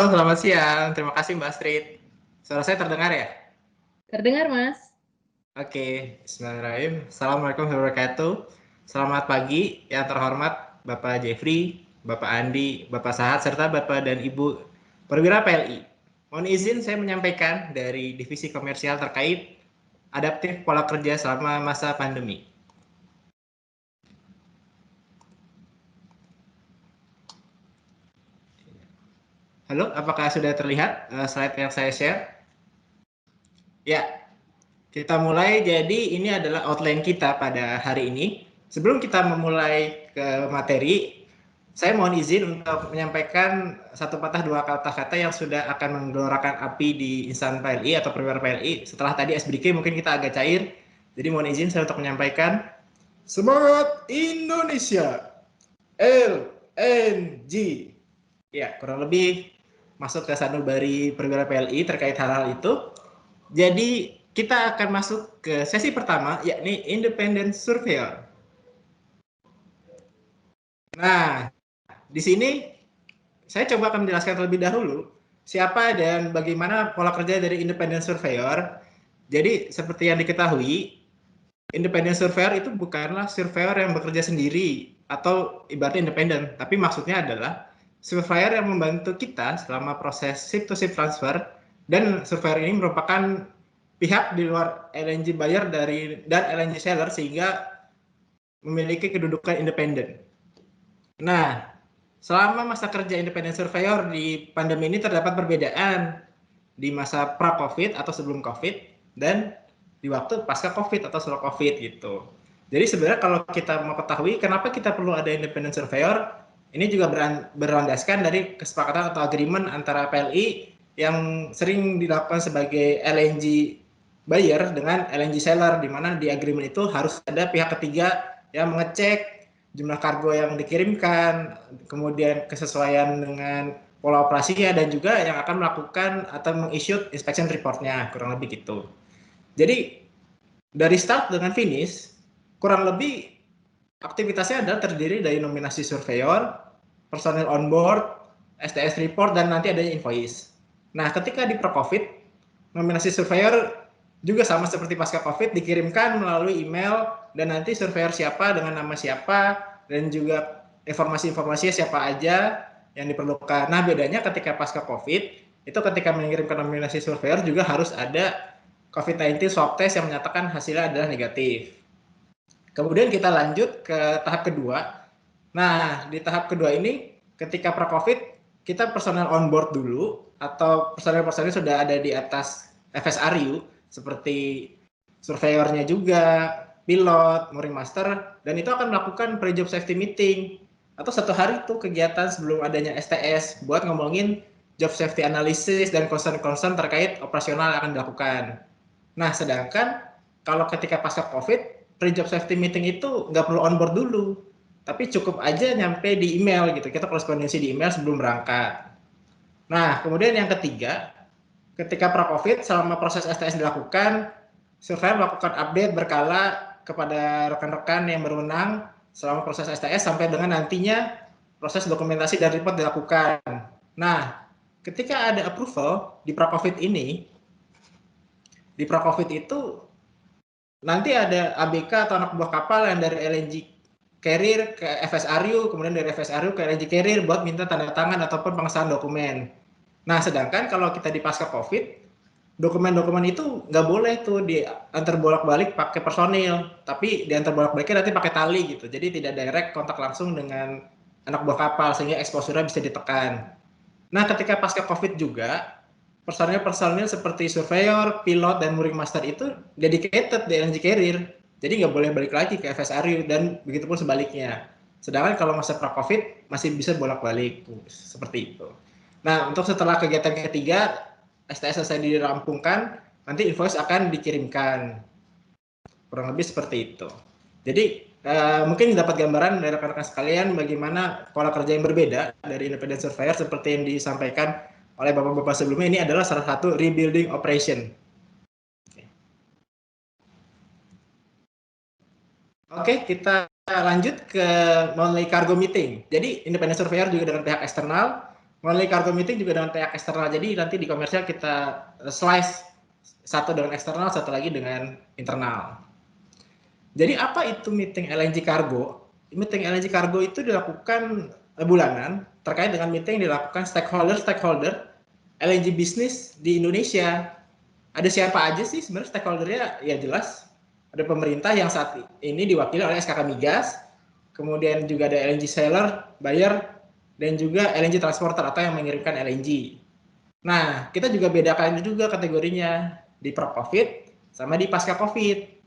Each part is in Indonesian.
Halo, selamat siang. Terima kasih Mbak Astrid. Suara saya terdengar ya? Terdengar, Mas. Oke, bismillahirrahmanirrahim. Assalamualaikum warahmatullahi wabarakatuh. Selamat pagi yang terhormat Bapak Jeffrey, Bapak Andi, Bapak Sahat, serta Bapak dan Ibu perwira PLI. Mohon izin saya menyampaikan dari Divisi Komersial terkait adaptif pola kerja selama masa pandemi. Halo, apakah sudah terlihat slide yang saya share? Ya, kita mulai. Jadi ini adalah outline kita pada hari ini. Sebelum kita memulai ke materi, saya mohon izin untuk menyampaikan satu patah dua kata-kata yang sudah akan menggelorakan api di insan PLI atau perwira PLI. Setelah tadi SBK mungkin kita agak cair. Jadi mohon izin saya untuk menyampaikan semangat Indonesia, LNG. Ya, kurang lebih masuk ke sanubari perwira PLI terkait hal-hal itu. Jadi kita akan masuk ke sesi pertama, yakni Independent Surveyor. Nah, di sini saya coba akan menjelaskan terlebih dahulu siapa dan bagaimana pola kerja dari Independent Surveyor. Jadi seperti yang diketahui, Independent Surveyor itu bukanlah surveyor yang bekerja sendiri atau ibaratnya independen, tapi maksudnya adalah surveyor yang membantu kita selama proses ship to ship transfer, dan surveyor ini merupakan pihak di luar LNG buyer dan LNG seller sehingga memiliki kedudukan independen. Nah, selama masa kerja independent surveyor di pandemi ini terdapat perbedaan di masa pra-COVID atau sebelum COVID dan di waktu pasca COVID atau setelah COVID gitu. Jadi sebenarnya kalau kita mau ketahui kenapa kita perlu ada independent surveyor, ini juga berlandaskan dari kesepakatan atau agreement antara PLI yang sering dilakukan sebagai LNG buyer dengan LNG seller, di mana di agreement itu harus ada pihak ketiga yang mengecek jumlah kargo yang dikirimkan, kemudian kesesuaian dengan pola operasinya, dan juga yang akan melakukan atau meng-issue inspection report-nya, kurang lebih gitu. Jadi dari start dengan finish, kurang lebih aktivitasnya adalah terdiri dari nominasi surveyor, personil on board, STS report, dan nanti adanya invoice. Nah, ketika di pre-COVID, nominasi surveyor juga sama seperti pasca COVID, dikirimkan melalui email, dan nanti surveyor siapa dengan nama siapa, dan juga informasi-informasinya siapa aja yang diperlukan. Nah, bedanya ketika pasca COVID, itu ketika mengirimkan nominasi surveyor juga harus ada COVID-19 swab test yang menyatakan hasilnya adalah negatif. Kemudian kita lanjut ke tahap kedua. Nah, di tahap kedua ini ketika pra-COVID, kita personel on board dulu, atau personel-personel sudah ada di atas FSRU, seperti surveyornya juga, pilot, mooring master, dan itu akan melakukan pre-job safety meeting, atau satu hari itu kegiatan sebelum adanya STS, buat ngomongin job safety analysis dan concern-concern terkait operasional yang akan dilakukan. Nah, sedangkan kalau ketika pasca COVID, pre-job safety meeting itu nggak perlu on board dulu, tapi cukup aja nyampe di email gitu. Kita korespondensi di email sebelum berangkat. Nah, kemudian yang ketiga, ketika pra-COVID selama proses STS dilakukan, surveyor melakukan update berkala kepada rekan-rekan yang berwenang selama proses STS sampai dengan nantinya proses dokumentasi dan report dilakukan. Nah, ketika ada approval di pra-COVID ini, di pra-COVID itu nanti ada ABK atau anak buah kapal yang dari LNG carrier ke FSRU, kemudian dari FSRU ke LNG carrier buat minta tanda tangan ataupun pengesahan dokumen. Nah, sedangkan kalau kita di pasca COVID, dokumen-dokumen itu nggak boleh tuh diantar bolak-balik pakai personil, tapi diantar bolak-baliknya nanti pakai tali gitu. Jadi tidak direct kontak langsung dengan anak buah kapal sehingga exposure-nya bisa ditekan. Nah, ketika pasca COVID juga, personil-personil seperti surveyor, pilot, dan mooring master itu dedicated di LNG carrier. Jadi nggak boleh balik lagi ke FSRU, dan begitu pun sebaliknya. Sedangkan kalau masa pra-COVID masih bisa bolak-balik, seperti itu. Nah, untuk setelah kegiatan ketiga, STS selesai dirampungkan, nanti invoice akan dikirimkan. Kurang lebih seperti itu. Jadi mungkin dapat gambaran dari rekan-rekan sekalian bagaimana pola kerja yang berbeda dari independent surveyor seperti yang disampaikan oleh bapak-bapak sebelumnya. Ini adalah salah satu rebuilding operation. Oke, kita lanjut ke monthly cargo meeting. Jadi independent surveyor juga dengan pihak eksternal melalui cargo meeting juga dengan pihak eksternal. Jadi nanti di komersial kita slice satu dengan eksternal, satu lagi dengan internal. Jadi apa itu meeting LNG Cargo? Meeting LNG Cargo itu dilakukan bulanan terkait dengan meeting yang dilakukan stakeholder LNG bisnis di Indonesia. Ada siapa aja sih sebenarnya stakeholdernya? Ya jelas ada pemerintah yang saat ini diwakili oleh SKK Migas, kemudian juga ada LNG seller, buyer, dan juga LNG transporter atau yang mengirimkan LNG. Nah, kita juga bedakan juga kategorinya di pra-COVID sama di pasca COVID.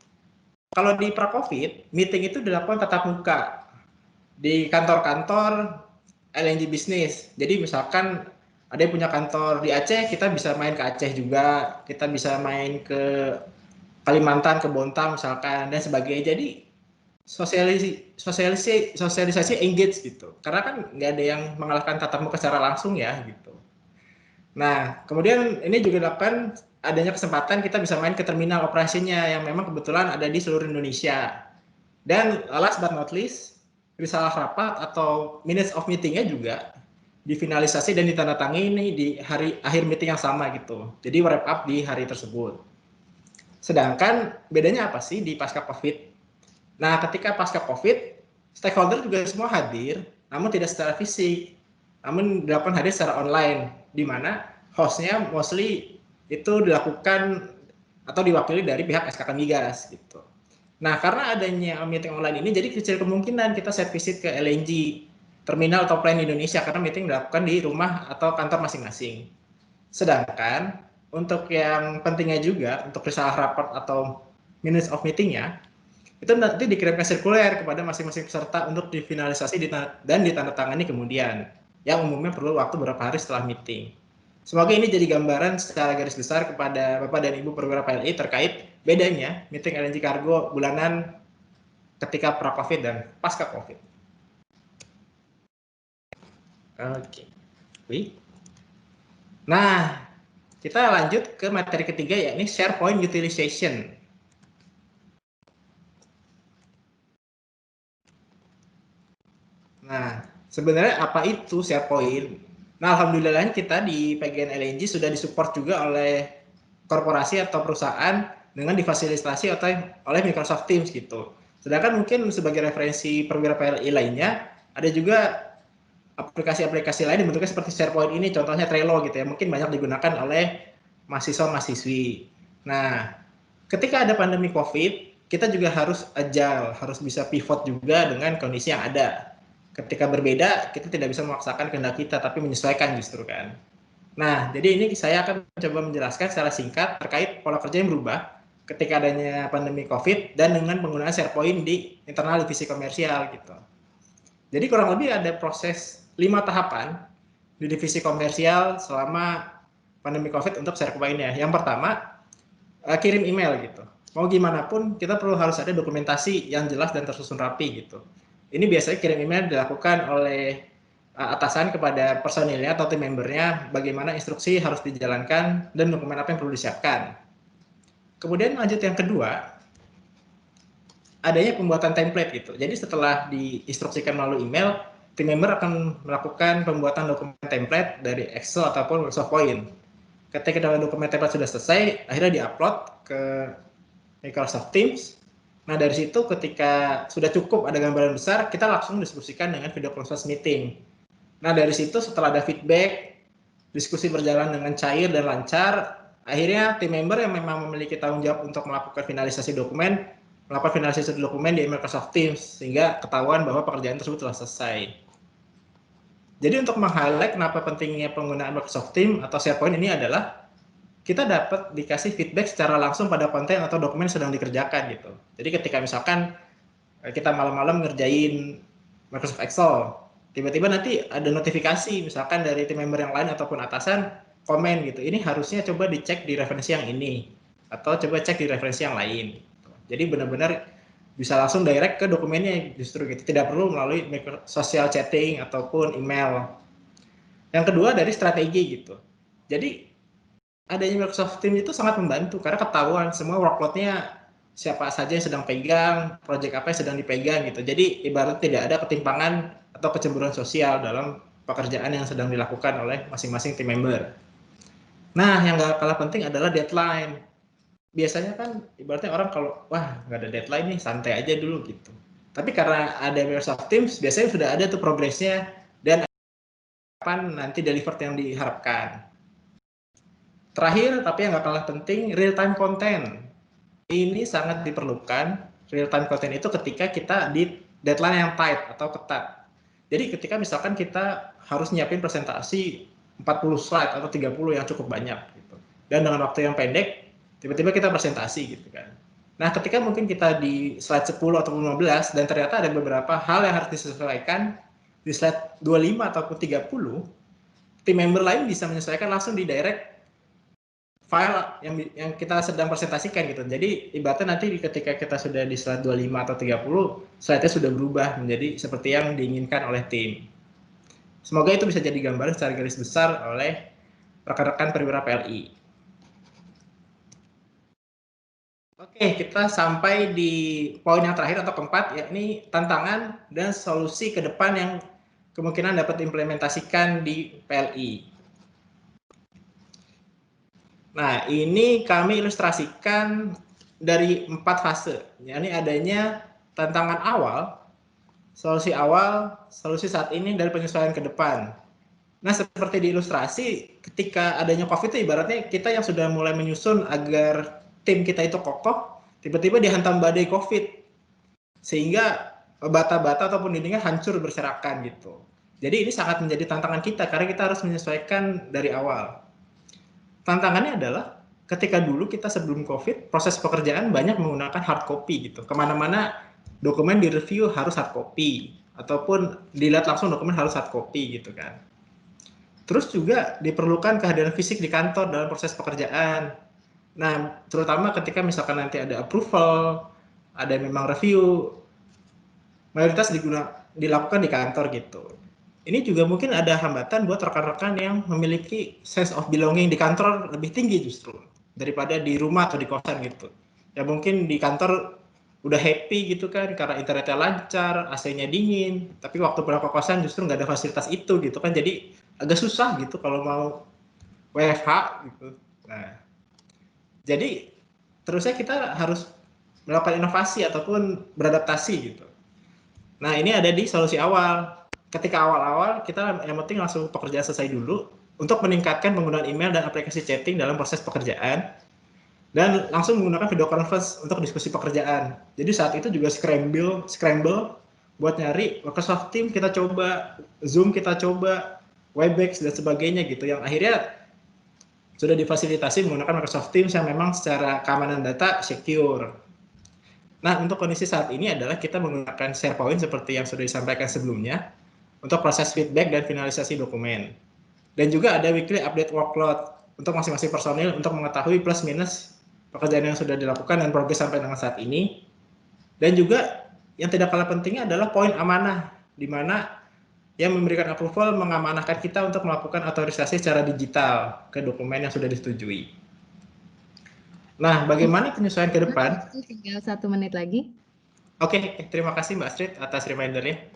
Kalau di pra-COVID, meeting itu dilakukan tatap muka di kantor-kantor LNG bisnis. Jadi misalkan ada yang punya kantor di Aceh, kita bisa main ke Aceh juga, kita bisa main ke Kalimantan, ke Bontang misalkan, dan sebagainya. Jadi sosialisasi engage gitu. Karena kan nggak ada yang mengalahkan tatap muka secara langsung ya gitu. Nah, kemudian ini juga dilakukan adanya kesempatan kita bisa main ke terminal operasinya yang memang kebetulan ada di seluruh Indonesia. Dan last but not least, risalah rapat atau minutes of meeting-nya juga difinalisasi dan ditandatangani di hari akhir meeting yang sama gitu. Jadi wrap up di hari tersebut. Sedangkan bedanya apa sih di pasca COVID? Nah, ketika pasca COVID, stakeholder juga semua hadir, namun tidak secara fisik, namun dilakukan hadir secara online, di mana hostnya mostly itu dilakukan atau diwakili dari pihak SKK Migas gitu. Nah, karena adanya meeting online ini, jadi kecil kemungkinan kita set visit ke LNG terminal atau plant Indonesia karena meeting dilakukan di rumah atau kantor masing-masing. Sedangkan untuk yang pentingnya juga, untuk risalah rapat atau minutes of meeting-nya, itu nanti dikirimkan sirkuler kepada masing-masing peserta untuk difinalisasi dan ditandatangani kemudian, yang umumnya perlu waktu beberapa hari setelah meeting. Semoga ini jadi gambaran secara garis besar kepada Bapak dan Ibu perwira PLI terkait bedanya meeting LNG Cargo bulanan ketika pra-COVID dan pasca COVID. Oke. Nah, kita lanjut ke materi ketiga yakni SharePoint Utilization. Nah, sebenarnya apa itu SharePoint? Nah, alhamdulillah kita di PGN LNG sudah disupport juga oleh korporasi atau perusahaan dengan difasilitasi oleh Microsoft Teams gitu. Sedangkan mungkin sebagai referensi perwira PLI lainnya, ada juga aplikasi-aplikasi lain bentuknya seperti SharePoint ini, contohnya Trello gitu ya, mungkin banyak digunakan oleh mahasiswa-mahasiswi. Nah, ketika ada pandemi COVID, kita juga harus agile, harus bisa pivot juga dengan kondisi yang ada. Ketika berbeda, kita tidak bisa memaksakan kehendak kita, tapi menyesuaikan justru kan. Nah, jadi ini saya akan coba menjelaskan secara singkat terkait pola kerja yang berubah ketika adanya pandemi COVID dan dengan penggunaan SharePoint di internal divisi komersial gitu. Jadi kurang lebih ada proses 5 tahapan di divisi komersial selama pandemi COVID untuk SharePoint-nya. Yang pertama, kirim email gitu. Mau gimana pun kita perlu harus ada dokumentasi yang jelas dan tersusun rapi gitu. Ini biasanya kirim email dilakukan oleh atasan kepada personilnya atau tim membernya bagaimana instruksi harus dijalankan dan dokumen apa yang perlu disiapkan. Kemudian lanjut yang kedua, adanya pembuatan template gitu. Jadi setelah diinstruksikan melalui email, tim member akan melakukan pembuatan dokumen template dari Excel ataupun Microsoft Point. Ketika dokumen template sudah selesai, akhirnya diupload ke Microsoft Teams. Nah, dari situ ketika sudah cukup ada gambaran besar, kita langsung diskusikan dengan video conference meeting. Nah, dari situ setelah ada feedback, diskusi berjalan dengan cair dan lancar, akhirnya tim member yang memang memiliki tanggung jawab untuk melakukan finalisasi dokumen, melakukan finalisasi dokumen di Microsoft Teams, sehingga ketahuan bahwa pekerjaan tersebut telah selesai. Jadi untuk meng-highlight kenapa pentingnya penggunaan Microsoft Teams atau SharePoint ini adalah kita dapat dikasih feedback secara langsung pada konten atau dokumen sedang dikerjakan gitu. Jadi ketika misalkan kita malam-malam ngerjain Microsoft Excel, tiba-tiba nanti ada notifikasi misalkan dari tim member yang lain ataupun atasan komen gitu. Ini harusnya coba dicek di referensi yang ini atau coba cek di referensi yang lain. Jadi benar-benar bisa langsung direct ke dokumennya justru gitu. Tidak perlu melalui social chatting ataupun email. Yang kedua dari strategi gitu. Jadi adanya Microsoft Teams itu sangat membantu karena ketahuan semua workload-nya siapa saja yang sedang pegang, project apa yang sedang dipegang gitu. Jadi ibarat tidak ada ketimpangan atau kecemburuan sosial dalam pekerjaan yang sedang dilakukan oleh masing-masing tim member. Nah, yang nggak kalah penting adalah deadline. Biasanya kan ibaratnya orang kalau wah nggak ada deadline nih santai aja dulu gitu. Tapi karena ada Microsoft Teams biasanya sudah ada tuh progresnya dan kapan nanti delivered yang diharapkan. Terakhir tapi yang nggak kalah penting real time content. Ini sangat diperlukan real time content itu ketika kita di deadline yang tight atau ketat. Jadi ketika misalkan kita harus nyiapin presentasi 40 slide atau 30 yang cukup banyak gitu. Dan dengan waktu yang pendek tiba-tiba kita presentasi gitu kan. Nah, ketika mungkin kita di slide 10 atau 15 dan ternyata ada beberapa hal yang harus disesuaikan di slide 25 ataupun 30, tim member lain bisa menyesuaikan langsung di direct file yang kita sedang presentasikan gitu. Jadi ibaratnya nanti ketika kita sudah di slide 25 atau 30, slide-nya sudah berubah menjadi seperti yang diinginkan oleh tim. Semoga itu bisa jadi gambaran secara garis besar oleh rekan-rekan perwira PLI. Oke, kita sampai di poin yang terakhir atau keempat, yakni tantangan dan solusi ke depan yang kemungkinan dapat diimplementasikan di PLI. Nah, ini kami ilustrasikan dari 4 fase. Yakni adanya tantangan awal, solusi saat ini, dan penyesuaian ke depan. Nah, seperti di ilustrasi, ketika adanya COVID itu ibaratnya kita yang sudah mulai menyusun agar tim kita itu kokoh, tiba-tiba dihantam badai COVID. Sehingga bata-bata ataupun dindingnya hancur berserakan gitu. Jadi ini sangat menjadi tantangan kita karena kita harus menyesuaikan dari awal. Tantangannya adalah ketika dulu kita sebelum COVID, proses pekerjaan banyak menggunakan hard copy gitu. Kemana-mana dokumen direview harus hard copy, ataupun dilihat langsung dokumen harus hard copy gitu kan. Terus juga diperlukan kehadiran fisik di kantor dalam proses pekerjaan. Nah, terutama ketika misalkan nanti ada approval, ada memang review, mayoritas dilakukan di kantor gitu. Ini juga mungkin ada hambatan buat rekan-rekan yang memiliki sense of belonging di kantor lebih tinggi justru daripada di rumah atau di kosan gitu. Ya mungkin di kantor udah happy gitu kan karena internetnya lancar, AC-nya dingin, tapi waktu pulang ke kosan justru nggak ada fasilitas itu gitu kan, jadi agak susah gitu kalau mau WFH gitu. Nah, jadi terusnya kita harus melakukan inovasi ataupun beradaptasi gitu. Nah, ini ada di solusi awal. Ketika awal-awal kita yang penting langsung pekerjaan selesai dulu untuk meningkatkan penggunaan email dan aplikasi chatting dalam proses pekerjaan dan langsung menggunakan video conference untuk diskusi pekerjaan. Jadi saat itu juga scramble buat nyari Microsoft Teams kita coba, Zoom kita coba, Webex dan sebagainya gitu yang akhirnya sudah difasilitasi menggunakan Microsoft Teams yang memang secara keamanan data secure. Nah, untuk kondisi saat ini adalah kita menggunakan SharePoint seperti yang sudah disampaikan sebelumnya untuk proses feedback dan finalisasi dokumen. Dan juga ada weekly update workload untuk masing-masing personil untuk mengetahui plus minus pekerjaan yang sudah dilakukan dan progres sampai dengan saat ini. Dan juga yang tidak kalah pentingnya adalah poin amanah, di mana yang memberikan approval mengamanahkan kita untuk melakukan otorisasi secara digital ke dokumen yang sudah disetujui. Nah, bagaimana penyesuaian ke depan? Tinggal 1 menit lagi. Oke, terima kasih Mbak Astrid atas reminder-nya.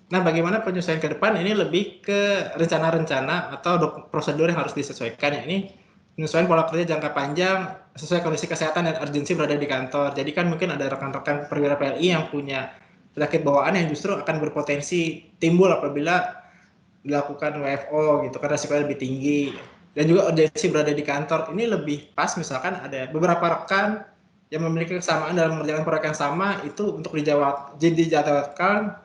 Nah, bagaimana penyesuaian ke depan ini lebih ke rencana-rencana atau prosedur yang harus disesuaikan. Ya, ini penyesuaian pola kerja jangka panjang sesuai kondisi kesehatan dan urgensi berada di kantor. Jadi kan mungkin ada rekan-rekan perwira PLI yang punya penyakit bawaan yang justru akan berpotensi timbul apabila dilakukan WFO gitu kan, resikonya lebih tinggi. Dan juga urgensi berada di kantor. Ini lebih pas misalkan ada beberapa rekan yang memiliki kesamaan dalam mengerjakan proyek yang sama itu untuk dijadwalkan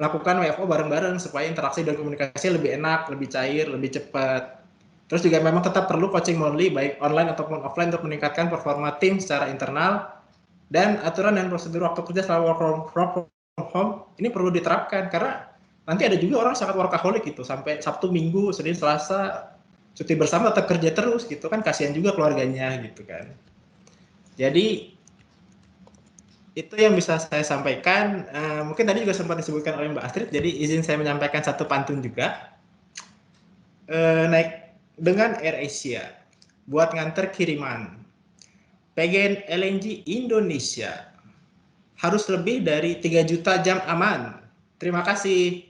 lakukan WFO bareng-bareng supaya interaksi dan komunikasi lebih enak, lebih cair, lebih cepat. Terus juga memang tetap perlu coaching monthly baik online ataupun offline untuk meningkatkan performa tim secara internal, dan aturan dan prosedur waktu kerja selama work from home ini perlu diterapkan karena nanti ada juga orang sangat workaholic gitu sampai Sabtu, Minggu, Senin, Selasa cuti bersama tetap kerja terus gitu kan, kasihan juga keluarganya gitu kan. Jadi itu yang bisa saya sampaikan. Mungkin tadi juga sempat disebutkan oleh Mbak Astrid, jadi izin saya menyampaikan satu pantun juga. Naik dengan AirAsia buat nganter kiriman. PGN LNG Indonesia harus lebih dari 3 juta jam aman. Terima kasih.